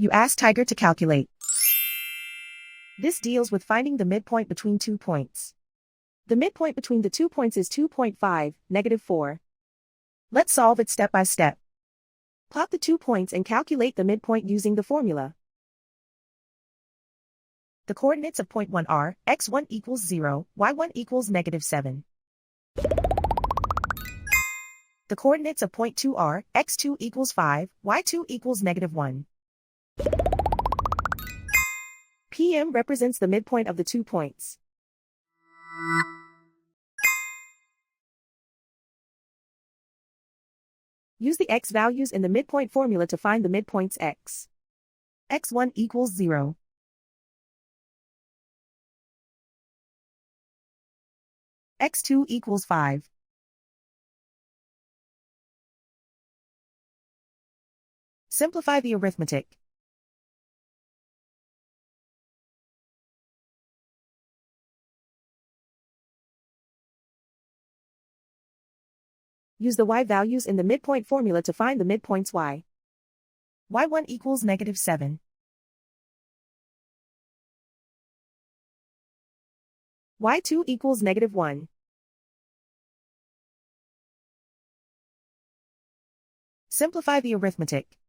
You ask Tiger to calculate. This deals with finding the midpoint between 2 points. The midpoint between the 2 points is 2.5, -4. Let's solve it step by step. Plot the 2 points and calculate the midpoint using the formula. The coordinates of point 1 are x1 equals 0, y1 equals -7. The coordinates of point 2 are x2 equals 5, y2 equals -1. PM represents the midpoint of the 2 points. Use the x values in the midpoint formula to find the midpoints x. x1 equals 0. x2 equals 5. Simplify the arithmetic. Use the y values in the midpoint formula to find the midpoints y. y1 equals -7. y2 equals -1. Simplify the arithmetic.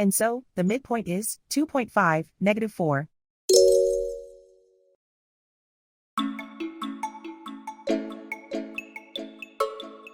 And so, the midpoint is 2.5, -4.